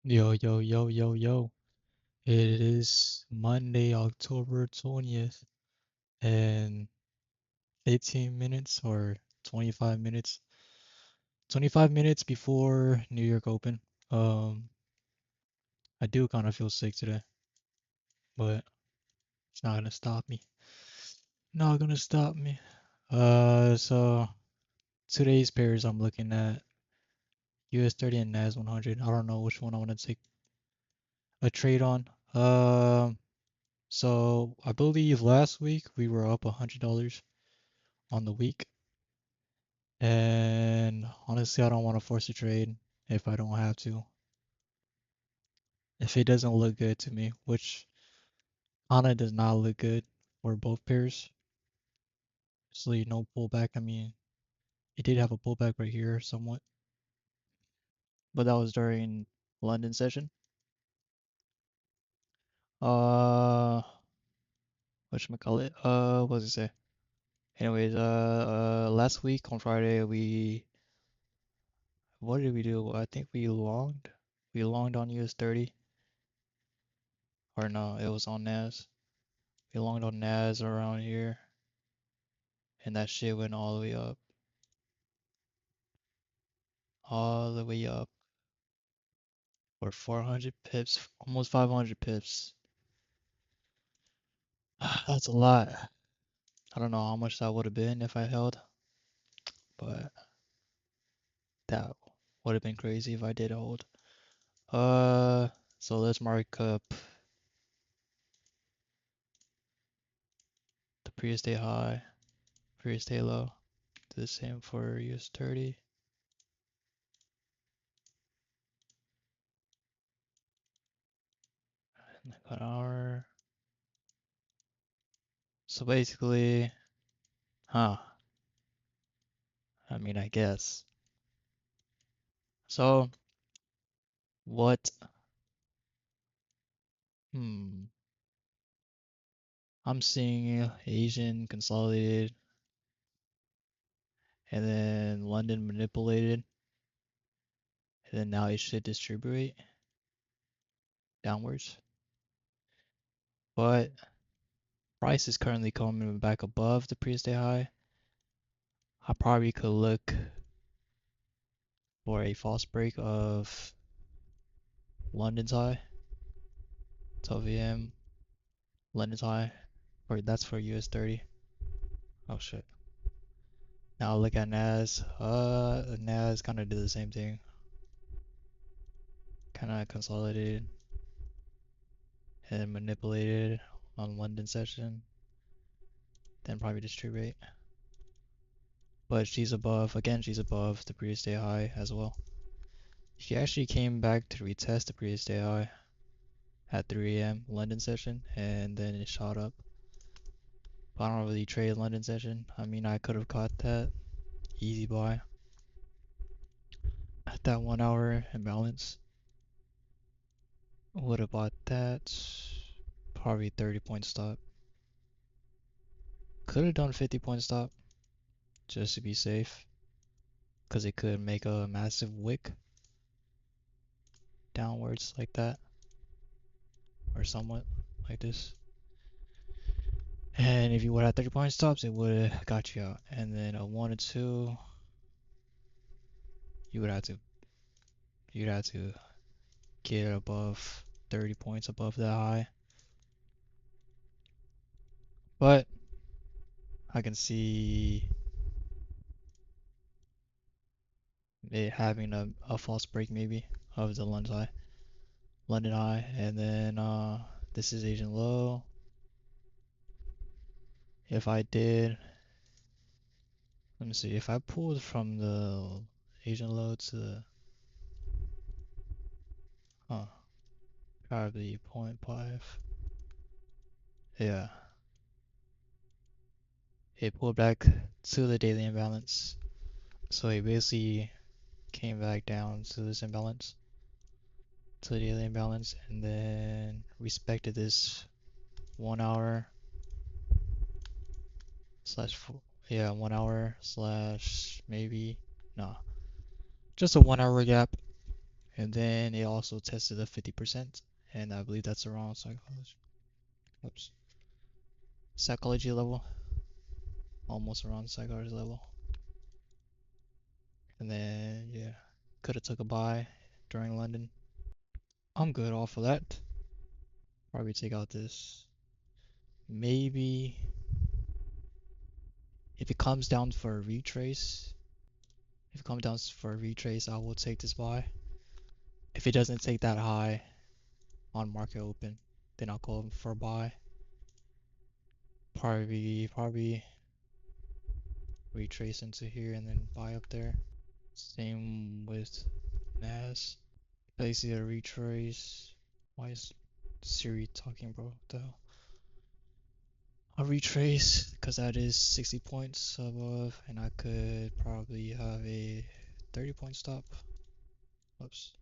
Yo, yo, yo, yo, yo. It is Monday, October 20th, and 18 minutes or 25 minutes. 25 minutes before New York Open. Um, I do kind of feel sick today, but it's not gonna stop me. Not gonna stop me. So today's pairs I'm looking at US 30 and NAS 100. I don't know which one I want to take a trade on. So I believe last week we were up $100 on the week. And honestly, I don't want to force a trade if I don't have to. If it doesn't look good to me, which Hana does not look good for both pairs. Obviously, no pullback. I mean, it did have a pullback right here somewhat, but that was during London session. Uh, whatchamacallit? What does it say? Anyways, last week on Friday, what did we do? I think we longed. We longed on US 30. Or no, it was on NAS. We longed on NAS around here. And that shit went all the way up for 400 pips, almost 500 pips. That's a lot. I don't know how much that would have been if I held, but that would have been crazy if I did hold. Uh, so let's mark up the previous day high, previous day low. Do the same for US 30. And an hour. So basically, huh? I mean, I guess. So what? Hmm. I'm seeing Asian consolidated and then London manipulated and then now it should distribute downwards. But price is currently coming back above the previous day high. I probably could look for a false break of London's high, 12 a.m. London's high, or that's for US 30. Oh shit. Now look at NAS. NAS kind of did the same thing. Kind of consolidated and manipulated on London session. Then probably distribute. But she's above, again, she's above the previous day high as well. She actually came back to retest the previous day high at 3 a.m. London session, and then it shot up. But I don't really trade London session. I mean, I could have caught that easy buy at that 1 hour imbalance. Would have bought that. Probably 30 point stop. Could have done 50 point stop just to be safe, because it could make a massive wick downwards like that, or somewhat like this. And if you would have 30 point stops, it would have got you out. And then a 1 or 2, you would have to you'd have to get above 30 points above that high. But I can see it having a false break maybe of the London high, and then this is Asian low. If I did, let me see, if I pulled from the Asian low to the, huh, probably zero point 0.5. Yeah, it pulled back to the daily imbalance. So it basically came back down to this imbalance, to the daily imbalance, and then respected this 1 hour slash yeah, 1 hour slash maybe no, just a 1 hour gap And then it also tested a 50%, and I believe that's around psychology. Oops. Psychology level, almost around psychology level. And then yeah, could have took a buy during London. I'm good off of that. Probably take out this. Maybe if it comes down for a retrace, if it comes down for a retrace, I will take this buy. If it doesn't take that high on market open, then I'll go for a buy. Probably retrace into here and then buy up there. Same with NAS. Basically a retrace. Why is Siri talking, bro? What the hell? A retrace, because that is 60 points above, and I could probably have a 30-point stop. Oops.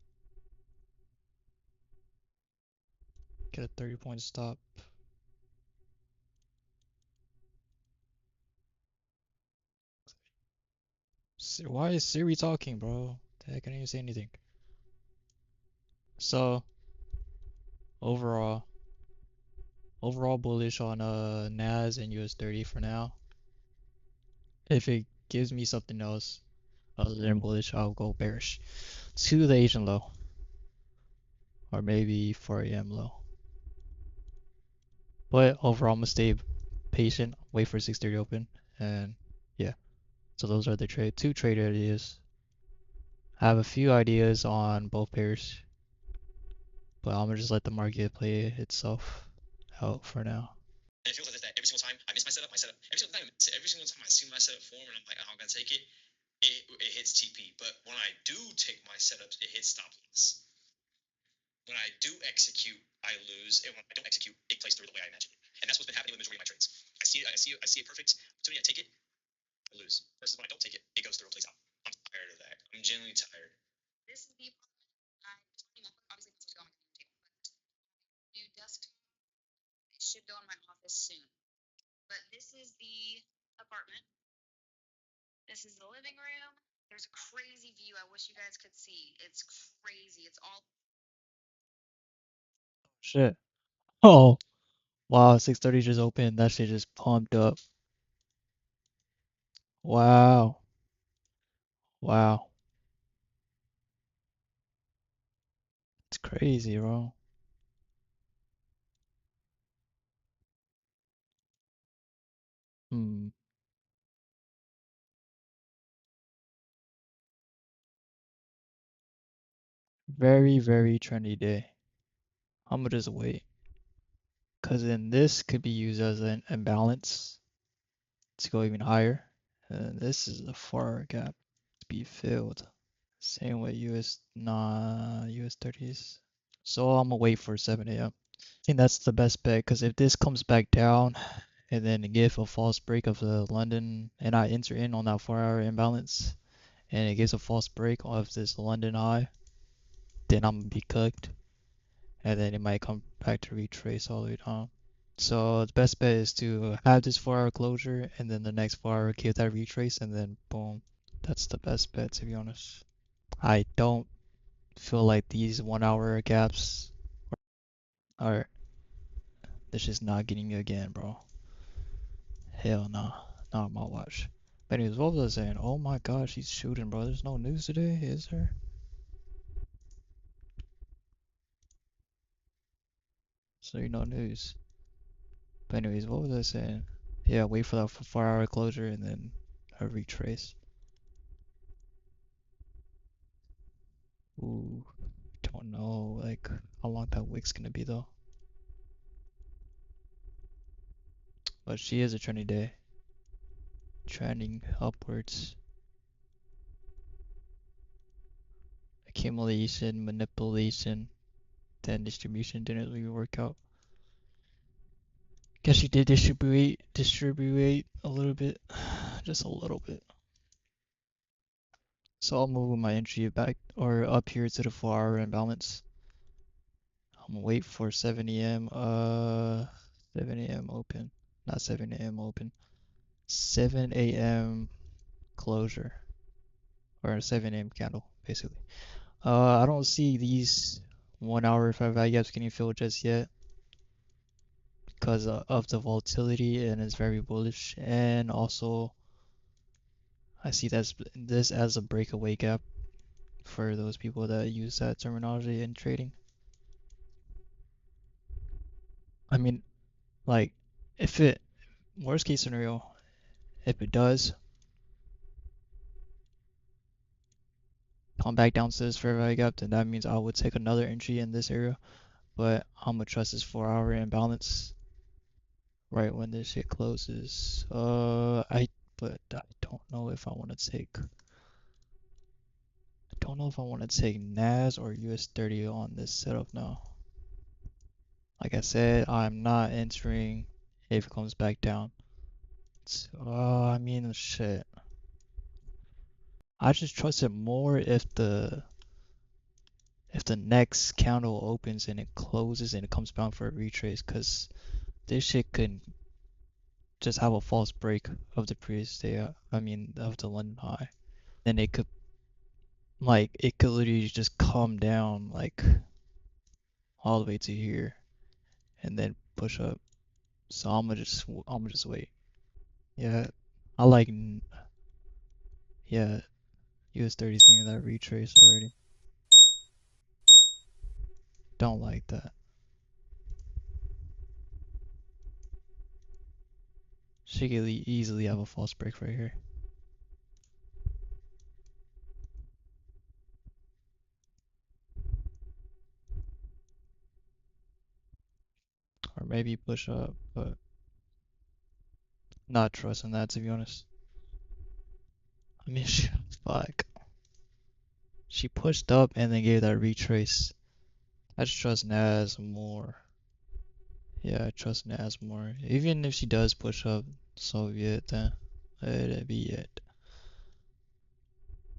Get a 30-point stop. Why is Siri talking, bro? The heck, I didn't even say anything. So, overall, bullish on NAS and US30 for now. If it gives me something else other than bullish, I'll go bearish to the Asian low, or maybe 4 a.m. low. But overall, I'm gonna stay patient, wait for 6:30 open, and yeah. So those are the two trade ideas. I have a few ideas on both pairs, but I'm gonna just let the market play itself out for now. And it feels like that every single time I miss my setup, every single time I see my setup form and I'm like, oh, I'm gonna take it, it hits TP. But when I do take my setups, it hits stop loss. When I do execute, I lose, and when I don't execute, it plays through the way I imagine it. And that's what's been happening with the majority of my trades. I see it perfect. As soon as I take it, I lose. Versus when I don't take it, it goes through and plays out. I'm tired of that. I'm genuinely tired. This is the obviously supposed to go on my computer table, but new desktop. It should go in my office soon. But this is the apartment. This is the living room. There's a crazy view. I wish you guys could see. It's crazy. It's all shit. Oh, wow, 6:30 just opened. That shit just pumped up. Wow. Wow. It's crazy, bro. Hmm. Very, very trendy day. I'm gonna just wait. Cause then this could be used as an imbalance to go even higher. And this is a 4-hour gap to be filled. Same with US 30s. So I'm gonna wait for 7 a.m. I think that's the best bet because if this comes back down and then give a false break of the London and I enter in on that 4-hour imbalance and it gives a false break of this London high, then I'm gonna be cooked and then it might come back to retrace all the way down. So the best bet is to have this 4-hour closure and then the next 4-hour give that retrace and then boom. That's the best bet to be honest. I don't feel like these 1-hour gaps are this is not getting you again, bro. Hell nah. Not on my watch. But anyways, what was I saying? Oh my gosh, he's shooting, bro. There's no news today, is there? So you no news. But anyways, what was I saying? Yeah, wait for that 4-hour closure and then a retrace. Ooh, don't know like how long that wick's gonna be though. But she is a trending day. Trending upwards. Accumulation, manipulation, then distribution didn't really work out. Guess she did distribute a little bit, just a little bit. So I'll move my entry back or up here to the 4-hour imbalance. I'm gonna wait for 7 a.m. 7 a.m. open, not 7 a.m. open. 7 a.m. closure or 7 a.m. candle, basically. I don't see these 1 hour fair value gaps getting filled just yet because of the volatility and it's very bullish. And also, I see this as a breakaway gap for those people that use that terminology in trading. I mean, like, if it, worst case scenario, if it does come back down to this fair value gap, then that means I would take another entry in this area. But I'm gonna trust this 4 hour imbalance right when this shit closes. But I don't know if I want to take. I don't know if I want to take NAS or US30 on this setup now. Like I said, I'm not entering if it comes back down. I mean, shit. I just trust it more if the next candle opens and it closes and it comes down for a retrace, cause this shit could just have a false break of the previous day. I mean, of the London high. Then it could literally just come down like all the way to here and then push up. So I'm gonna just wait. Yeah, I like yeah, US30's giving me that retrace already. Don't like that. She could easily have a false break right here. Or maybe push up, but not trusting that to be honest. I mean, fuck. She pushed up and then gave that retrace. I just trust Naz more. Yeah, I trust Naz more. Even if she does push up, so be it then. Let it be it.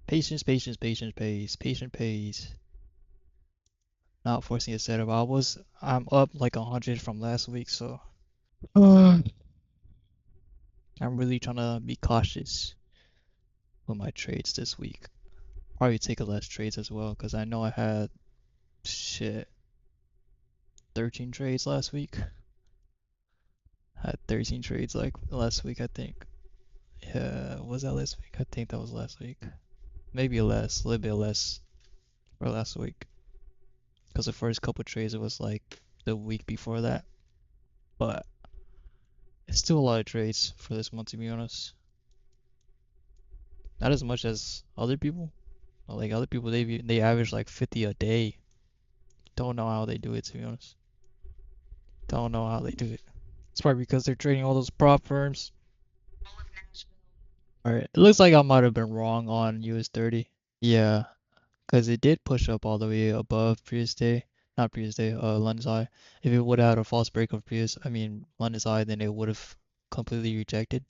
Patience, patience, patience pays. Patience pays. Not forcing a setup. I'm up like 100 from last week, so I'm really trying to be cautious with my trades this week. Probably take a less trades as well, because I know I had shit 13 trades last week. Had 13 trades like last week, I think. Yeah, was that last week? I think that was last week. Maybe less, a little bit less for last week. Because the first couple trades, it was like the week before that. But it's still a lot of trades for this month, to be honest. Not as much as other people. Like other people, they average like 50 a day. Don't know how they do it, to be honest. Don't know how they do it. It's probably because they're trading all those prop firms. Alright, it looks like I might have been wrong on US30. Yeah, because it did push up all the way above previous day. Not previous day, London's Eye. If it would have had a false break of London's Eye, then it would have completely rejected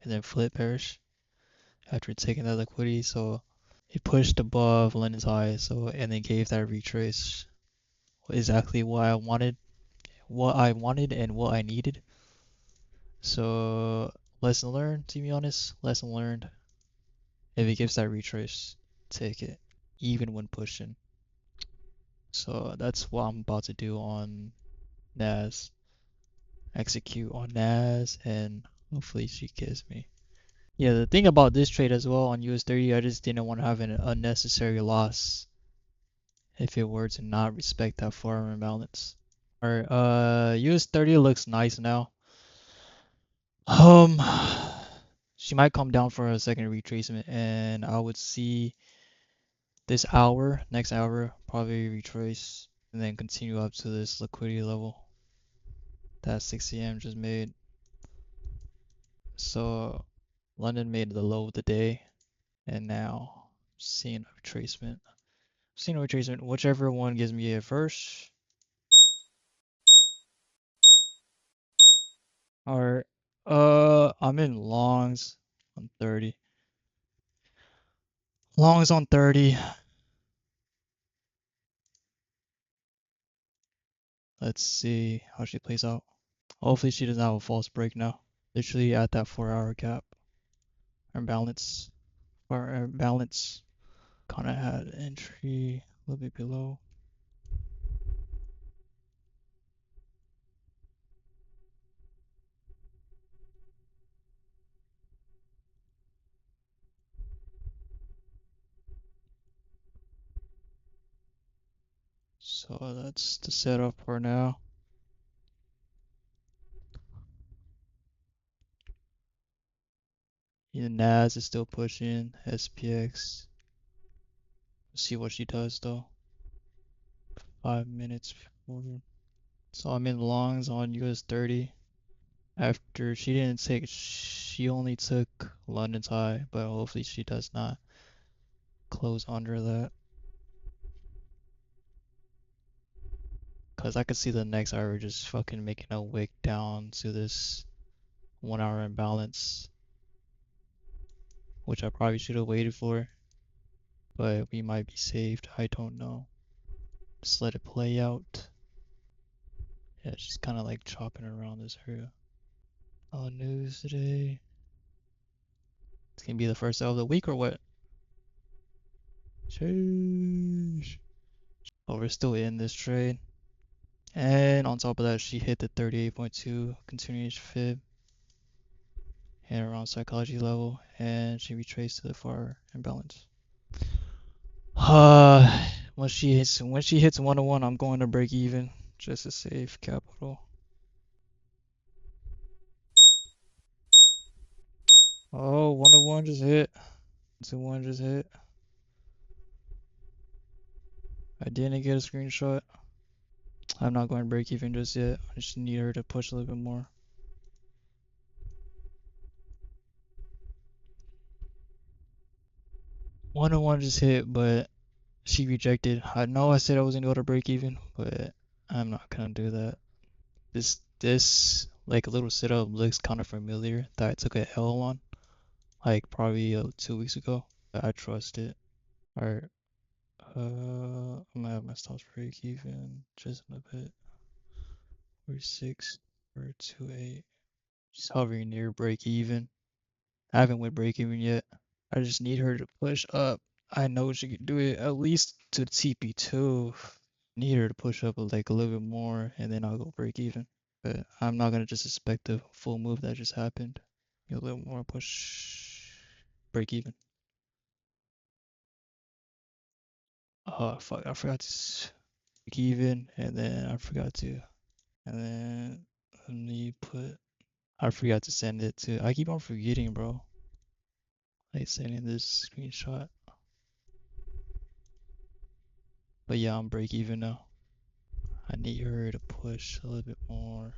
and then flip bearish after taking that liquidity. So it pushed above London's Eye, so and then gave that retrace exactly what I wanted and what I needed. So lesson learned, to be honest. Lesson learned. If it gives that retrace, take it, even when pushing. So that's what I'm about to do on Naz. Execute on Naz, and hopefully she gives me. Yeah, the thing about this trade as well on US30, I just didn't want to have an unnecessary loss if it were to not respect that 4 hour imbalance. Alright, US30 looks nice now. Um, she might come down for a second retracement, and I would see next hour, probably retrace, and then continue up to this liquidity level that 6 a.m. just made. So London made the low of the day, and now seeing a retracement. Seeing a retracement, whichever one gives me a first. Alright, I'm in longs on 30. Longs on 30. Let's see how she plays out. Hopefully she doesn't have a false break now. Literally at that 4 hour gap. Or balance. Or balance. Kinda had entry. a little bit below. So that's the setup for now. Yeah, Naz is still pushing SPX. Let's see what she does though. 5 minutes forward. So I'm in longs on US 30. After she only took London's high, but hopefully she does not close under that. Cause I could see the next hour just fucking making a wick down to this 1 hour imbalance, which I probably should have waited for, but we might be saved. I don't know. Just let it play out. Yeah, she's kind of like chopping around this area. On news today. It's gonna be the first sell of the week or what? Sheesh. Oh, we're still in this trade. And on top of that, she hit the 38.2 continuous fib and around psychology level, and she retraced to the far imbalance. When she hits 101, I'm going to break even just to save capital. Oh, 101 just hit. 101 just hit. I didn't get a screenshot. I'm not going to break even just yet. I just need her to push a little bit more. 101 just hit, but she rejected. I know I said I was gonna go to break even, but I'm not gonna do that. This like little setup looks kind of familiar that I took a L on, like probably 2 weeks ago. I trust it. Alright, I'm gonna have my stops break even just in a bit. 46 or 28. She's hovering near break even. I haven't went break even yet. I just need her to push up. I know she can do it at least to the TP2. Need her to push up like a little bit more and then I'll go break even. But I'm not gonna just expect the full move that just happened. A little more push, break even. Oh fuck, I forgot to break even and then I forgot to. And then let me put, I forgot to send it to, I keep on forgetting, bro. Like sending this screenshot. But yeah, I'm break even now. I need her to push a little bit more.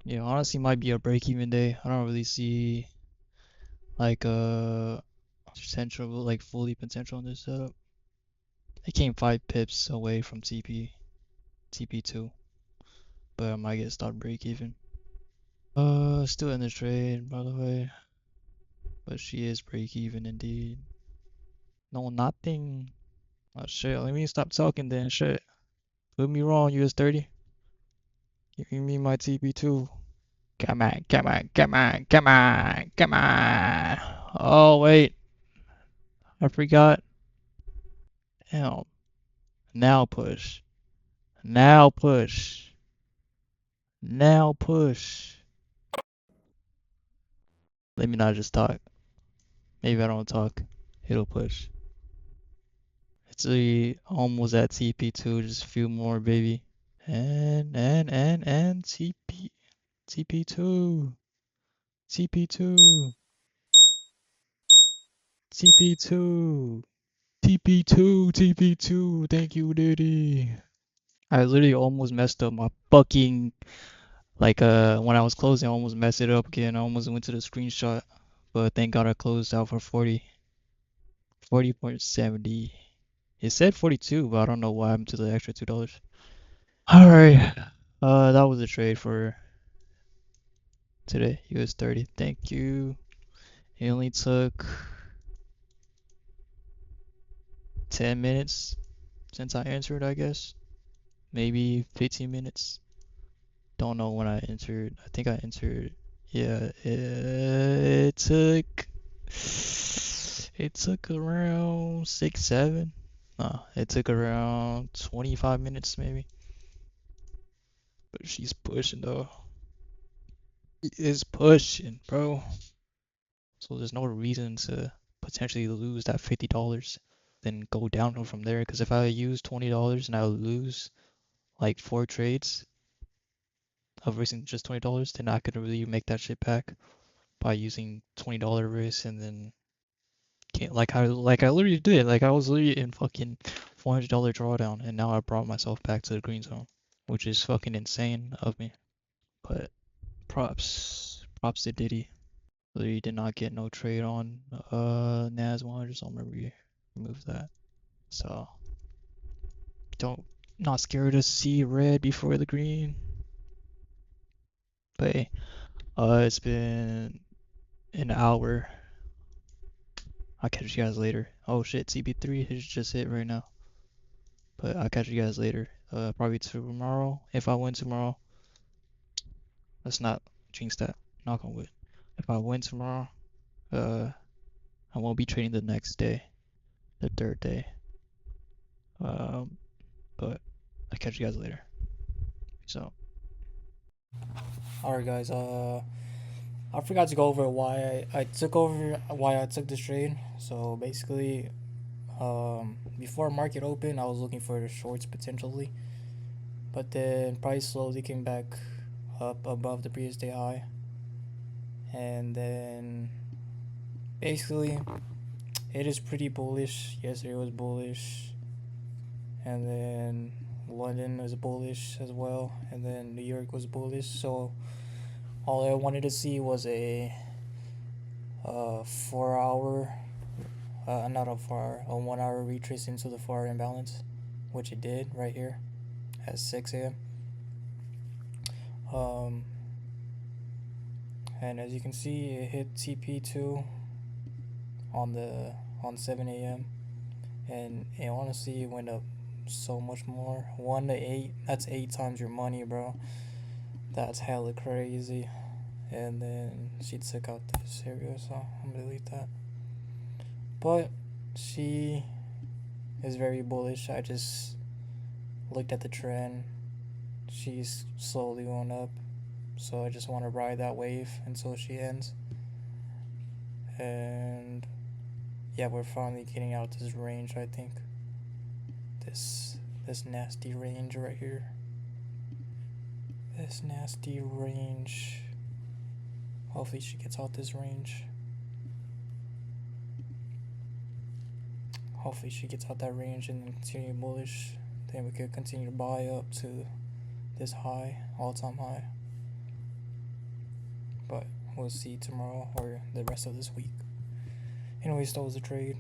Yeah, honestly might be a break even day. I don't really see like potential, like fully potential in this setup. It came 5 pips away from TP2, but I might get stopped break even. Still in the trade by the way, but she is break even indeed. No, nothing. Oh shit, let me stop talking then. Shit, put me wrong. US 30. Give me my TP2. Come on, come on, come on, come on, come on. Oh wait, I forgot. Damn. Now push. Now push. Now push. Let me not just talk. Maybe I don't talk. It'll push. It's really almost at TP2. Just a few more, baby. And TP2. TP2. TP2. TP2. TP2. Thank you, Diddy. I literally almost messed up my fucking when I was closing, I almost messed it up again. I almost went to the screenshot, but thank God I closed out for 40.70. It said 42, but I don't know what happened to the extra $2. All right, that was the trade for today. US 30. Thank you. It only took 10 minutes since I answered, I guess. Maybe 15 minutes. don't know when I entered. I think I entered. Yeah, it took around 6, 7. No, it took around 25 minutes maybe. But she's pushing though. She is pushing, bro. So there's no reason to potentially lose that $50, then go downhill from there. Because if I use $20 and I lose like 4 trades of risking just $20, then I could really make that shit back by using $20 risk and then can't like I literally did. Like I was literally in fucking $400 drawdown and now I brought myself back to the green zone, which is fucking insane of me. But props to Diddy. Literally did not get no trade on Nas 100, so I'm gonna remove that. So don't not scared to see red before the green. But hey, it's been an hour. I'll catch you guys later. Oh shit, CP3 is just hit right now. But I'll catch you guys later. Probably tomorrow. If I win tomorrow, let's not jinx that. Knock on wood. If I win tomorrow, uh, I won't be trading the next day, the third day. But I'll catch you guys later. So. Alright, guys. I forgot to go over why I took this trade. So basically, before market open, I was looking for the shorts potentially, but then price slowly came back up above the previous day high, and then basically it is pretty bullish. Yesterday was bullish, and then London was bullish as well, and then New York was bullish. So all I wanted to see was a 4 hour, not a 4 hour, a 1 hour retrace into the 4 hour imbalance, which it did right here at 6 a.m. Um, and as you can see, it hit TP2 on 7 a.m. and it honestly went up so much more. 1 to 8, that's 8 times your money, bro. That's hella crazy. And then she took out this area, so I'm gonna delete that. But she is very bullish. I just looked at the trend. She's slowly going up, so I just want to ride that wave until she ends. And yeah, we're finally getting out this range. I think this nasty range right here. This nasty range. Hopefully she gets out this range. Hopefully she gets out that range and then continue bullish. Then we could continue to buy up to this high, all-time high. But we'll see tomorrow or the rest of this week. Anyways, that was the trade.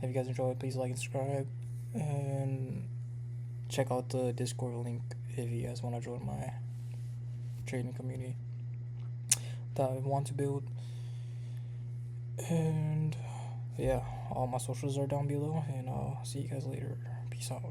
If you guys enjoyed, please like and subscribe. And check out the Discord link if you guys want to join my trading community that I want to build. And yeah, all my socials are down below, and I'll see you guys later. Peace out.